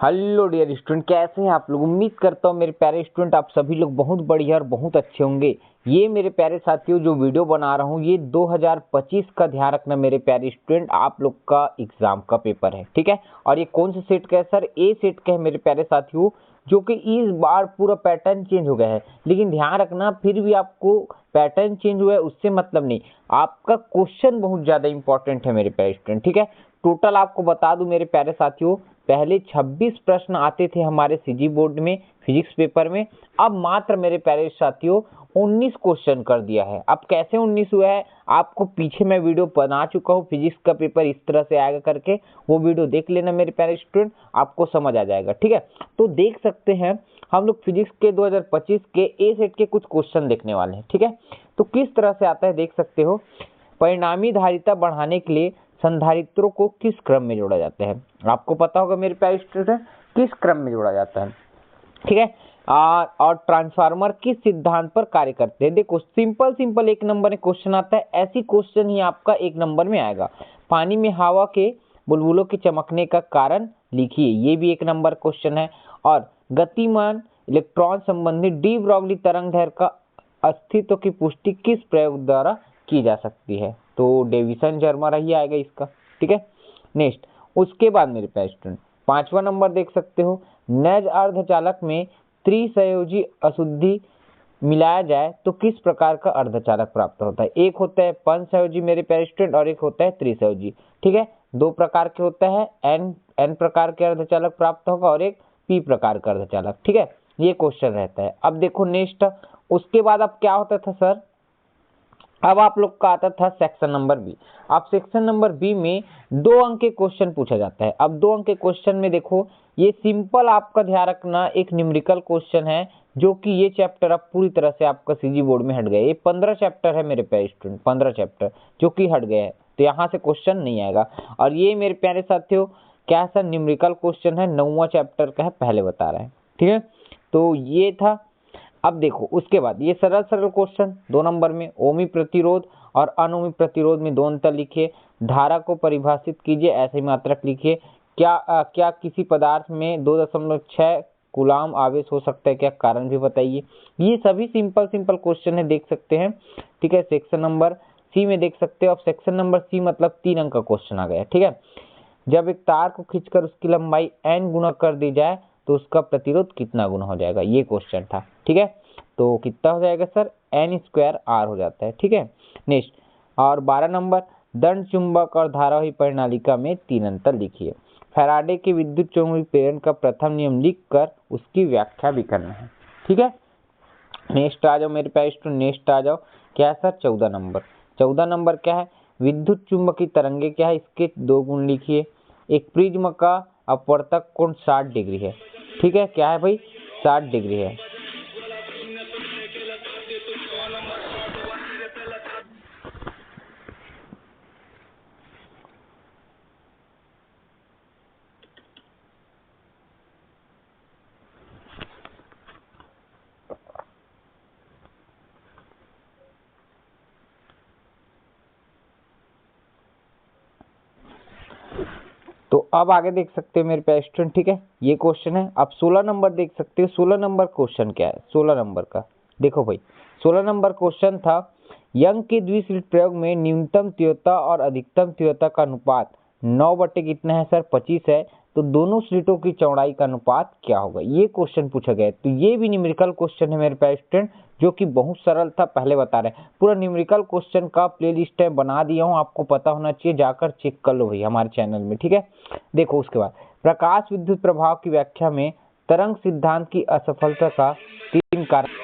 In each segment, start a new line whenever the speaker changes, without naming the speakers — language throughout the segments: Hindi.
हेलो डियर स्टूडेंट, कैसे हैं आप लोग। उम्मीद करता हूँ मेरे प्यारे स्टूडेंट आप सभी लोग बहुत बढ़िया और बहुत अच्छे होंगे। ये मेरे प्यारे साथियों जो वीडियो बना रहा हूँ ये 2025 का ध्यान रखना मेरे प्यारे स्टूडेंट, आप लोग का एग्जाम का पेपर है, ठीक है। और ये कौन से सेट का है सर? ए सेट का है मेरे प्यारे साथियों, जो कि इस बार पूरा पैटर्न चेंज हो गया है। लेकिन ध्यान रखना, फिर भी आपको पैटर्न चेंज हुआ है उससे मतलब नहीं, आपका क्वेश्चन बहुत ज्यादा इंपॉर्टेंट है मेरे प्यारे स्टूडेंट, ठीक है। टोटल आपको बता दूं मेरे प्यारे साथियों, पहले 26 प्रश्न आते थे हमारे सीजी बोर्ड में फिजिक्स पेपर में। अब मात्र मेरे प्यारे साथियों 19 क्वेश्चन कर दिया है। अब कैसे 19 हुआ है, आपको पीछे मैं वीडियो बना चुका हूँ, फिजिक्स का पेपर इस तरह से आएगा करके, वो वीडियो देख लेना मेरे प्यारे स्टूडेंट, आपको समझ आ जाएगा, ठीक है। तो देख सकते हैं हम लोग फिजिक्स के 2025 के ए सेट के कुछ क्वेश्चन देखने वाले हैं, ठीक है। तो किस तरह से आता है देख सकते हो। परिणामी धारिता बढ़ाने के लिए संधारित्रों को किस क्रम में जोड़ा जाता है? आपको पता होगा मेरे प्यारे स्टूडेंट किस क्रम में जोड़ा जाता है, ठीक है। और ट्रांसफार्मर किस सिद्धांत पर कार्य करते हैं? देखो सिंपल एक नंबर में क्वेश्चन आता है, ऐसी क्वेश्चन ही आपका एक नंबर में आएगा। पानी में हवा के बुलबुलों के चमकने का कारण लिखिए, ये भी एक नंबर क्वेश्चन है। और गतिमान इलेक्ट्रॉन संबंधी डी ब्रॉगली तरंग दैर्घ्य का अस्तित्व की पुष्टि किस प्रयोग द्वारा की जा सकती है? तो डेविसन जर्मर ही आएगा इसका, ठीक है। नेक्स्ट, उसके बाद मेरे प्यारे स्टूडेंट 5वां नंबर देख सकते हो, नैज अर्धचालक में त्रिसंयोजी अशुद्धि मिलाया जाए तो किस प्रकार का अर्धचालक प्राप्त होता है? एक होता है पंचसंयोजी मेरे प्यारे स्टूडेंट और एक होता है त्रिसंयोजी, ठीक है। दो प्रकार के होता है, एन प्रकार के अर्धचालक प्राप्त होगा और एक पी प्रकार का अर्धचालक, ठीक है। ये क्वेश्चन रहता है। अब देखो नेक्स्ट, उसके बाद अब क्या होता था सर, अब आप लोग का आता था सेक्शन नंबर बी। अब सेक्शन नंबर बी में 2 अंक के क्वेश्चन पूछा जाता है। अब 2 अंक के क्वेश्चन में देखो, ये सिंपल आपका ध्यान रखना एक न्यूमेरिकल क्वेश्चन है, जो कि ये चैप्टर अब पूरी तरह से आपका सीजी बोर्ड में हट गया। ये 15 चैप्टर है मेरे प्यारे स्टूडेंट, 15 चैप्टर जो कि हट गए हैं, तो यहाँ से क्वेश्चन नहीं आएगा। और ये मेरे प्यारे साथियों क्या सर न्यूमेरिकल क्वेश्चन है, 9वां चैप्टर का है, पहले बता रहे हैं, ठीक है। तो ये था। अब देखो उसके बाद ये सरल क्वेश्चन 2 नंबर में, ओमी प्रतिरोध और अनोमी प्रतिरोध में 2 अंतर लिखिए। धारा को परिभाषित कीजिए, ऐसे मात्रक लिखिए। क्या किसी पदार्थ में 2.6 कूलाम आवेश हो सकता है क्या? कारण भी बताइए। ये सभी सिंपल क्वेश्चन है, देख सकते हैं, ठीक है। सेक्शन नंबर सी में देख सकते हो। अब सेक्शन नंबर सी मतलब 3 अंक का क्वेश्चन आ गया, ठीक है। जब एक तार को खींचकर उसकी लंबाई n गुना कर दी जाए तो उसका प्रतिरोध कितना गुना हो जाएगा? ये क्वेश्चन था, ठीक है। तो कितना हो जाएगा सर? n² r हो जाता है, ठीक है। नेक्स्ट, और 12 नंबर, दंड चुंबक और धारावाही परिनालिका में 3 अंतर लिखिए। फैराडे के विद्युत चुंबकीय प्रेरण का प्रथम नियम लिख कर उसकी व्याख्या भी करना है, ठीक है। नेक्स्ट आ जाओ मेरे पास, नेक्स्ट आ जाओ, क्या है सर? 14 नंबर क्या है? विद्युत चुंबकीय तरंगे क्या है, इसके 2 गुण लिखिए। एक प्रिज्म का अपवर्तक कोण 60 डिग्री है, ठीक है। क्या है भाई? 60 डिग्री है। तो अब आगे देख सकते हो मेरे प्यारे स्टूडेंट, ठीक है। ये क्वेश्चन है। अब 16 नंबर देख सकते हो। 16 नंबर क्वेश्चन क्या है? 16 नंबर का देखो भाई, 16 नंबर क्वेश्चन था, यंग के द्विस्लिट प्रयोग में न्यूनतम तीव्रता और अधिकतम तीव्रता का अनुपात 9 बटे कितना है सर? 25 है। तो दोनों स्लिटों की चौड़ाई का अनुपात क्या होगा? ये क्वेश्चन पूछा गया है। तो ये भी न्यूमेरिकल क्वेश्चन है मेरे प्यारे स्टूडेंट, जो कि बहुत सरल था, पहले बता रहे हैं। पूरा न्यूमेरिकल क्वेश्चन का प्लेलिस्ट है, बना दिया हूँ, आपको पता होना चाहिए, जाकर चेक कर लो भाई हमारे चैनल में, ठीक है। देखो उसके बाद, प्रकाश विद्युत प्रभाव की व्याख्या में तरंग सिद्धांत की असफलता का 3 कारण।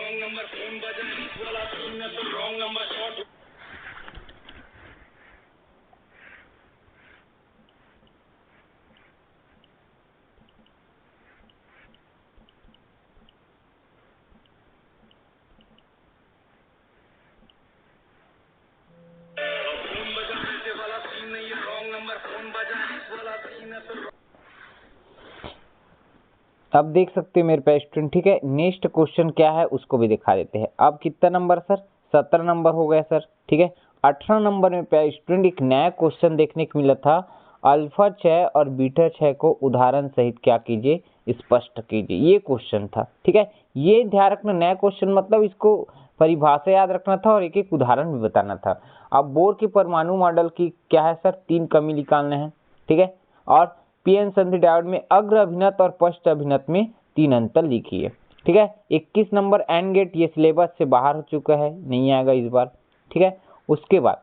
अब देख सकते हैं मेरे पास स्टूडेंट, ठीक है। नेक्स्ट क्वेश्चन क्या है उसको भी दिखा देते हैं। अब कितना नंबर सर? 17 नंबर हो गया सर, ठीक है। 18 नंबर में प्यारे स्टूडेंट एक नया क्वेश्चन देखने को मिला था, अल्फा क्षय और बीटा क्षय को उदाहरण सहित क्या कीजिए, स्पष्ट कीजिए। ये क्वेश्चन था, ठीक है। ये ध्यान रखना, नया क्वेश्चन मतलब इसको परिभाषा याद रखना था और एक एक उदाहरण भी बताना था। अब बोर के परमाणु मॉडल की क्या है सर, 3 कमी निकालने हैं, ठीक है। और पीएन संधि डायोड में अग्र अभिनत और पश्च अभिनत में 3 अंतर लिखिए, ठीक है। 21 नंबर एंड गेट, ये सिलेबस से बाहर हो चुका है, नहीं आएगा इस बार, ठीक है। उसके बाद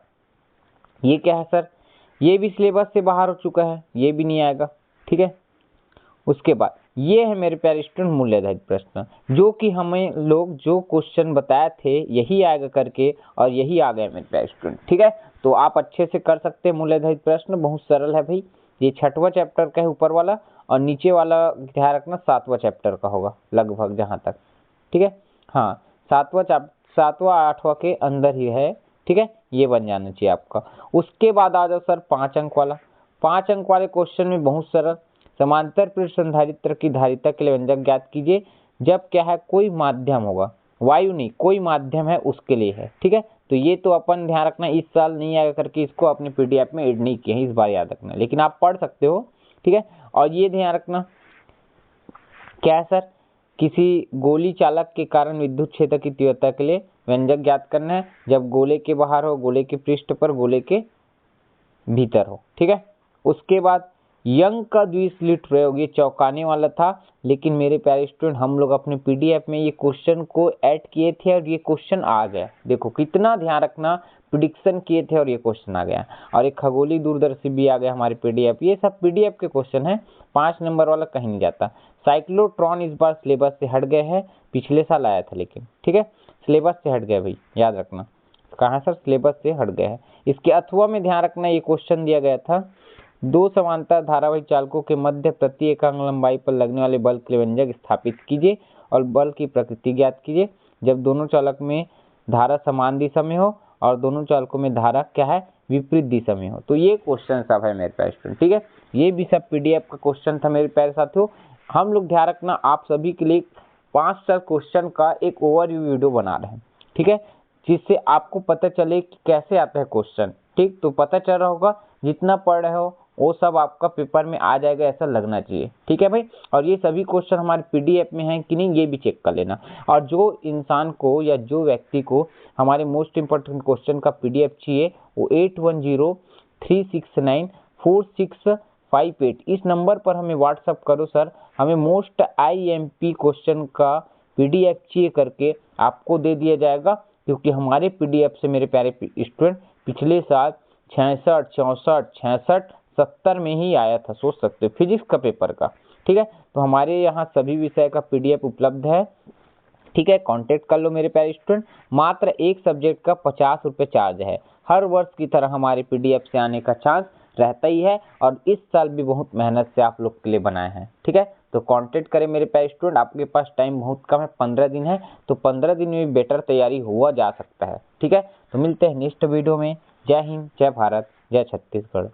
ये क्या है सर, ये भी सिलेबस से बाहर हो चुका है, ये भी नहीं आएगा, ठीक है। उसके बाद ये है मेरे प्यारे स्टूडेंट मूल्य आधारित प्रश्न, जो कि हमें लोग जो क्वेश्चन बताए थे यही आएगा करके, और यही आ गया मेरे प्यारे स्टूडेंट, ठीक है। तो आप अच्छे से कर सकते हैं मूल्य आधारित प्रश्न, बहुत सरल है भाई। ये 6वां चैप्टर का है ऊपर वाला, और नीचे वाला ध्यान रखना 7वां चैप्टर का होगा लगभग जहाँ तक, ठीक है। हाँ, 7वां 8वां के अंदर ही है, ठीक है। ये बन जाना चाहिए आपका। उसके बाद आ जाओ सर 5 अंक वाला। 5 अंक वाले क्वेश्चन में बहुत सरल, समांतर पृष्ठ संधारित्र की धारिता के लिए व्यंजक ज्ञात कीजिए जब क्या है, कोई माध्यम होगा, वायु नहीं कोई माध्यम है उसके लिए है, ठीक है। तो ये तो अपन ध्यान रखना, इस साल नहीं आएगा करके इसको अपने पीडीएफ में ऐड नहीं किए हैं, इस बार याद रखना, लेकिन आप पढ़ सकते हो, ठीक है। और ये ध्यान रखना क्या है सर, किसी गोली चालक के कारण विद्युत क्षेत्र की तीव्रता के लिए व्यंजक ज्ञात करना है जब गोले के बाहर हो, गोले के पृष्ठ पर, गोले के भीतर हो, ठीक है। उसके बाद यंग का द्विस्लिट प्रयोग, ये चौंकाने वाला था, लेकिन मेरे प्यारे स्टूडेंट हम लोग अपने पीडीएफ में ये क्वेश्चन को ऐड किए थे और ये क्वेश्चन आ गया। देखो कितना ध्यान रखना, प्रिडिक्शन किए थे और ये क्वेश्चन आ गया। और एक खगोलीय दूरदर्शी भी आ गया हमारे पीडीएफ। ये सब पीडीएफ के क्वेश्चन है, 5 नंबर वाला कहीं नहीं जाता। साइक्लोट्रॉन इस बार सिलेबस से हट गए हैं, पिछले साल आया था लेकिन, ठीक है। सिलेबस से हट गया भाई, याद रखना। कहाँ सर, सिलेबस से हट गया है। इसके अथवा में ध्यान रखना, ये क्वेश्चन दिया गया था, 2 समांतर धारावाही चालकों के मध्य प्रति एकांक लंबाई पर लगने वाले बल के व्यंजक स्थापित कीजिए और बल की प्रकृति ज्ञात कीजिए जब दोनों चालक में धारा समान दिशा में हो और दोनों चालकों में धारा क्या है, विपरीत दिशा में हो। तो ये क्वेश्चन सब है मेरे प्यारे स्टूडेंट, ठीक है। ये भी सब पीडीएफ का क्वेश्चन था मेरे प्यारे साथियों। हम लोग ध्यान रखना, आप सभी के लिए 5 क्वेश्चन का एक ओवरव्यू वीडियो बना रहे हैं, ठीक है, जिससे आपको पता चले कि कैसे आता है क्वेश्चन, ठीक। तो पता चल रहा होगा, जितना पढ़ रहे हो वो सब आपका पेपर में आ जाएगा, ऐसा लगना चाहिए, ठीक है भाई। और ये सभी क्वेश्चन हमारे पीडीएफ में हैं कि नहीं, ये भी चेक कर लेना। और जो इंसान को या जो व्यक्ति को हमारे मोस्ट इंपोर्टेंट क्वेश्चन का पीडीएफ चाहिए, वो 8103694658 इस नंबर पर हमें व्हाट्सअप करो सर, हमें मोस्ट आईएमपी क्वेश्चन का पीडीएफ चाहिए करके आपको दे दिया जाएगा। क्योंकि हमारे पीडीएफ से मेरे प्यारे स्टूडेंट पिछले साल 66, 64, 66, 70 में ही आया था, सोच सकते हो, फिजिक्स का पेपर का, ठीक है। तो हमारे यहाँ सभी विषय का पीडीएफ उपलब्ध है, ठीक है। कांटेक्ट कर लो मेरे प्यारे स्टूडेंट। मात्र एक सब्जेक्ट का 50 रुपये चार्ज है। हर वर्ष की तरह हमारे पीडीएफ से आने का चांस रहता ही है, और इस साल भी बहुत मेहनत से आप लोग के लिए बनाए हैं, ठीक है। तो कांटेक्ट करें मेरे प्यारे स्टूडेंट, आपके पास टाइम बहुत कम है, 15 दिन है, तो 15 दिन में बेटर तैयारी हुआ जा सकता है, ठीक है। तो मिलते हैं नेक्स्ट वीडियो में। जय हिंद, जय भारत, जय छत्तीसगढ़।